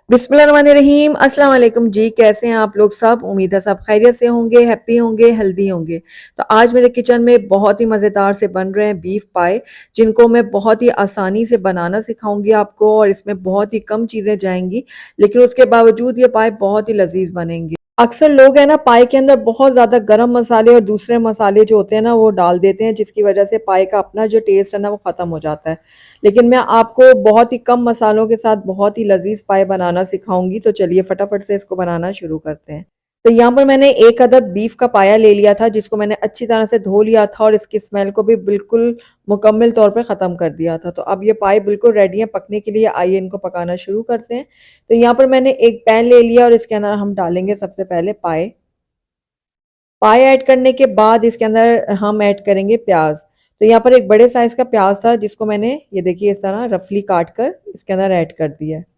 बिस्मिल्लाहिर्रहमानिर्रहीम। अस्सलाम वालेकुम जी। कैसे हैं आप लोग सब? उम्मीद है सब खैरियत से होंगे, हैप्पी होंगे, हेल्दी होंगे। तो आज मेरे किचन में बहुत ही मज़ेदार से बन रहे हैं बीफ पाए, जिनको मैं बहुत ही आसानी से बनाना सिखाऊंगी आपको और इसमें बहुत ही कम चीज़ें जाएंगी, लेकिन उसके बावजूद ये पाए बहुत ही लजीज बनेंगे। अक्सर लोग है ना पाई के अंदर बहुत ज़्यादा गरम मसाले और दूसरे मसाले जो होते हैं ना वो डाल देते हैं, जिसकी वजह से पाई का अपना जो टेस्ट है ना वो ख़त्म हो जाता है। लेकिन मैं आपको बहुत ही कम मसालों के साथ बहुत ही लजीज पाई बनाना सिखाऊंगी। तो चलिए फटाफट से इसको बनाना शुरू करते हैं। तो यहाँ पर मैंने एक अदद बीफ का पाया ले लिया था, जिसको मैंने अच्छी तरह से धो लिया था और इसकी स्मेल को भी बिल्कुल मुकम्मल तौर पे ख़त्म कर दिया था। तो अब ये पाए बिल्कुल रेडी है पकने के लिए। आइए इनको पकाना शुरू करते हैं। तो यहाँ पर मैंने एक पैन ले लिया और इसके अंदर हम डालेंगे सबसे पहले पाए। पाए ऐड करने के बाद इसके अंदर हम ऐड करेंगे प्याज। तो यहाँ पर एक बड़े साइज का प्याज था, जिसको मैंने ये देखिए इस तरह रफली काट कर इसके अंदर ऐड कर दिया है।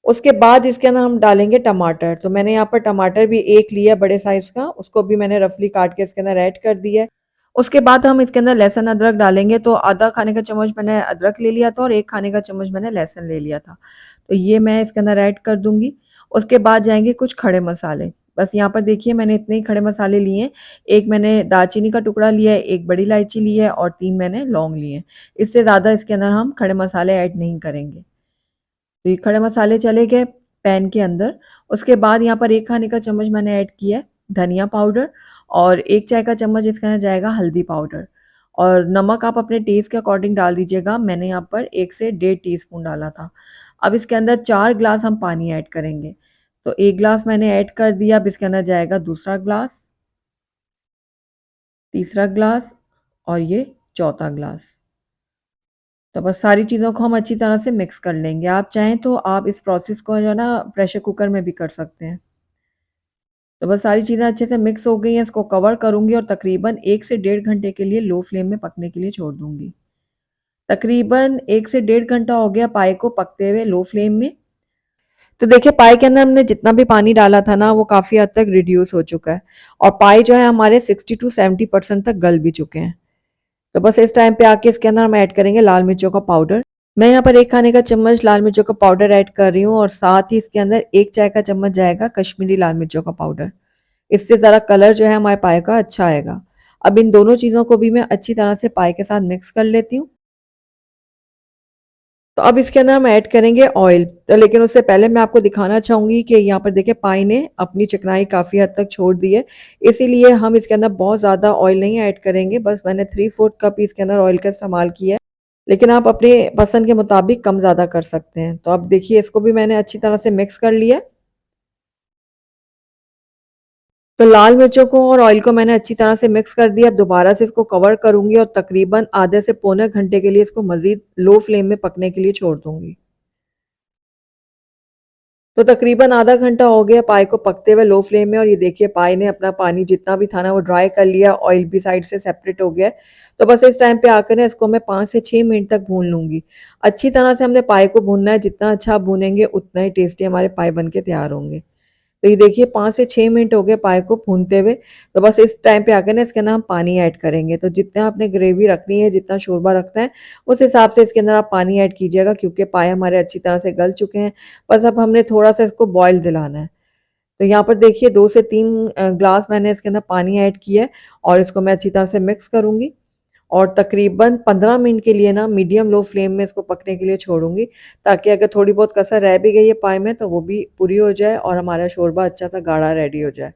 उसके बाद इसके अंदर हम डालेंगे टमाटर। तो मैंने यहाँ पर टमाटर भी एक लिया बड़े साइज का, उसको भी मैंने रफली काट के इसके अंदर ऐड कर दिया है। उसके बाद हम इसके अंदर लहसुन अदरक डालेंगे। तो आधा खाने का चम्मच मैंने अदरक ले लिया था और एक खाने का चम्मच मैंने लहसुन ले लिया था। तो ये मैं इसके अंदर ऐड कर दूंगी। उसके बाद जाएंगे कुछ खड़े मसाले। बस यहाँ पर देखिए मैंने इतने ही खड़े मसाले लिए हैं। एक मैंने दालचीनी का टुकड़ा लिया है, एक बड़ी इलायची ली है और 3 मैंने लौंग लिए हैं। इससे ज़्यादा इसके अंदर हम खड़े मसाले ऐड नहीं करेंगे। तो ये खड़े मसाले चले गए पैन के अंदर। उसके बाद यहाँ पर एक खाने का चम्मच मैंने ऐड किया है धनिया पाउडर और एक चाय का चम्मच इसके अंदर जाएगा हल्दी पाउडर। और नमक आप अपने टेस्ट के अकॉर्डिंग डाल दीजिएगा। मैंने यहाँ पर 1 से 1.5 टीस्पून डाला था। अब इसके अंदर 4 ग्लास हम पानी ऐड करेंगे। तो 1 ग्लास मैंने ऐड कर दिया। अब इसके अंदर जाएगा दूसरा ग्लास, तीसरा ग्लास और ये चौथा ग्लास। तो बस सारी चीज़ों को हम अच्छी तरह से मिक्स कर लेंगे। आप चाहें तो आप इस प्रोसेस को जो है ना प्रेशर कुकर में भी कर सकते हैं। तो बस सारी चीज़ें अच्छे से मिक्स हो गई हैं। इसको कवर करूँगी और तकरीबन 1 से 1.5 घंटे के लिए लो फ्लेम में पकने के लिए छोड़ दूँगी। तकरीबन 1 से 1.5 घंटा हो गया पाए को पकते हुए लो फ्लेम में। तो देखिए पाए के अंदर हमने जितना भी पानी डाला था ना वो काफ़ी हद तक रिड्यूस हो चुका है और पाए जो है हमारे 60 टू 70% तक गल भी चुके हैं। तो बस इस टाइम पे आके इसके अंदर हम ऐड करेंगे लाल मिर्चों का पाउडर। मैं यहाँ पर एक खाने का चम्मच लाल मिर्चों का पाउडर ऐड कर रही हूँ और साथ ही इसके अंदर एक चाय का चम्मच जाएगा कश्मीरी लाल मिर्चों का पाउडर। इससे ज़रा कलर जो है हमारे पाए का अच्छा आएगा। अब इन दोनों चीज़ों को भी मैं अच्छी तरह से पाए के साथ मिक्स कर लेती हूँ। तो अब इसके अंदर हम ऐड करेंगे ऑयल। तो लेकिन उससे पहले मैं आपको दिखाना चाहूँगी कि यहाँ पर देखिए पाई ने अपनी चिकनाई काफ़ी हद तक छोड़ दी है। इसीलिए हम इसके अंदर बहुत ज़्यादा ऑयल नहीं ऐड करेंगे। बस मैंने 3/4 कप इसके अंदर ऑयल का इस्तेमाल किया है। लेकिन आप अपने पसंद के मुताबिक कम ज़्यादा कर सकते हैं। तो अब देखिए इसको भी मैंने अच्छी तरह से मिक्स कर लिया है। तो लाल मिर्चों को और ऑयल को मैंने अच्छी तरह से मिक्स कर दिया। अब दोबारा से इसको कवर करूँगी और तकरीबन आधे से पौने घंटे के लिए इसको मज़ीद लो फ्लेम में पकने के लिए छोड़ दूँगी। तो तकरीबन आधा घंटा हो गया पाई को पकते हुए लो फ्लेम में और ये देखिए पाई ने अपना पानी जितना भी था ना वो ड्राई कर लिया, ऑयल भी साइड से सेपरेट हो गया है। तो बस इस टाइम पे आकर ना इसको मैं 5 से 6 मिनट तक भून लूँगी। अच्छी तरह से हमने पाई को भूनना है, जितना अच्छा आप भूनेंगे उतना ही टेस्टी हमारे पाई बन के तैयार होंगे। तो ये देखिए 5 से 6 मिनट हो गए पाए को भूनते हुए। तो बस इस टाइम पे आके ना इसके अंदर हम पानी ऐड करेंगे। तो जितना आपने ग्रेवी रखनी है, जितना शोरबा रखना है, उस हिसाब से इसके अंदर आप पानी ऐड कीजिएगा, क्योंकि पाए हमारे अच्छी तरह से गल चुके हैं। बस अब हमने थोड़ा-सा इसको बॉयल दिलाना है। तो यहाँ पर देखिए 2 से 3 ग्लास मैंने इसके अंदर पानी ऐड किया है और इसको मैं अच्छी तरह से मिक्स करूँगी और तकरीबन 15 मिनट के लिए ना मीडियम लो फ्लेम में इसको पकने के लिए छोड़ूँगी, ताकि अगर थोड़ी बहुत कसर रह भी गई है पाए में तो वो भी पूरी हो जाए और हमारा शोरबा अच्छा सा गाढ़ा रेडी हो जाए।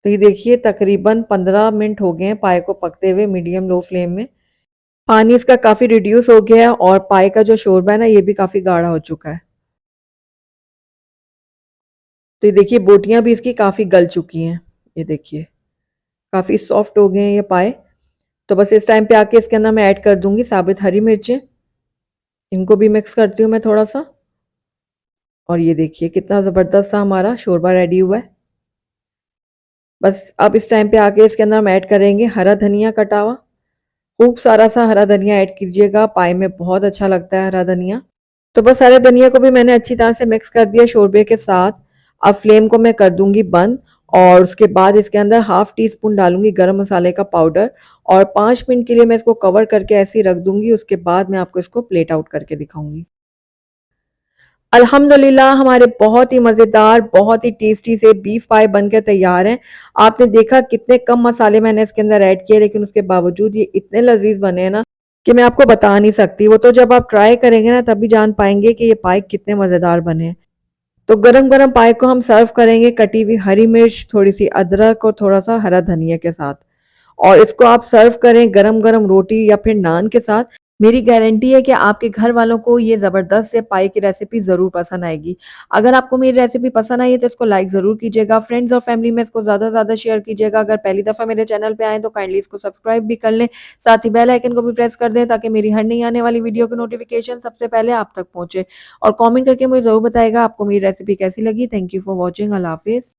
तो ये देखिए तकरीबन 15 मिनट हो गए हैं पाए को पकते हुए मीडियम लो फ्लेम में। पानी इसका काफ़ी रिड्यूस हो गया है और पाए का जो शोरबा है ना ये भी काफ़ी गाढ़ा हो चुका है। तो ये देखिए बोटियाँ भी इसकी काफ़ी गल चुकी हैं। ये देखिए काफ़ी सॉफ्ट हो गए हैं ये पाए। तो बस इस टाइम पे आके इसके अंदर मैं ऐड कर दूँगी साबित हरी मिर्चें। इनको भी मिक्स करती हूँ मैं थोड़ा-सा और ये देखिए कितना ज़बरदस्त सा हमारा शोरबा रेडी हुआ है। बस अब इस टाइम पे आके इसके अंदर हम ऐड करेंगे हरा धनिया कटा हुआ। खूब सारा सा हरा धनिया ऐड कीजिएगा, पाए में बहुत अच्छा लगता है हरा धनिया। तो बस हरे धनिया को भी मैंने अच्छी तरह से मिक्स कर दिया शोरबे के साथ। अब फ्लेम को मैं कर दूँगी बंद और उसके बाद इसके अंदर हाफ़ टी स्पून डालूँगी गरम मसाले का पाउडर और 5 मिनट के लिए मैं इसको कवर करके ऐसे ही रख दूँगी। उसके बाद मैं आपको इसको प्लेट आउट करके दिखाऊँगी। अल्हम्दुलिल्लाह हमारे बहुत ही मज़ेदार, बहुत ही टेस्टी से बीफ पाई बनकर तैयार हैं। आपने देखा कितने कम मसाले मैंने इसके अंदर ऐड किए, लेकिन उसके बावजूद ये इतने लज़ीज़ बने हैं ना कि मैं आपको बता नहीं सकती। वो तो जब आप ट्राई करेंगे ना तभी जान पाएँगे कि ये पाई कितने मज़ेदार बने हैं। तो गरम-गरम पाई को हम सर्व करेंगे कटी हुई हरी मिर्च, थोड़ी-सी अदरक और थोड़ा-सा हरा धनिया के साथ। और इसको आप सर्व करें गरम-गरम रोटी या फिर नान के साथ। मेरी गारंटी है कि आपके घर वालों को ये ज़बरदस्त से पाई की रेसिपी ज़रूर पसंद आएगी। अगर आपको मेरी रेसिपी पसंद आई है तो इसको लाइक ज़रूर कीजिएगा। फ्रेंड्स और फैमिली में इसको ज़्यादा से ज़्यादा शेयर कीजिएगा। अगर पहली दफ़ा मेरे चैनल पे आएँ तो काइंडली इसको सब्सक्राइब भी कर लें। साथ ही बेल आइकन को भी प्रेस कर दें ताकि मेरी हर नई आने वाली वीडियो की नोटिफ़िकेशन सबसे पहले आप तक पहुँचे। और कमेंट करके मुझे ज़रूर बताइएगा आपको मेरी रेसिपी कैसी लगी। Thank you for watching. अल्लाह हाफ़िज़।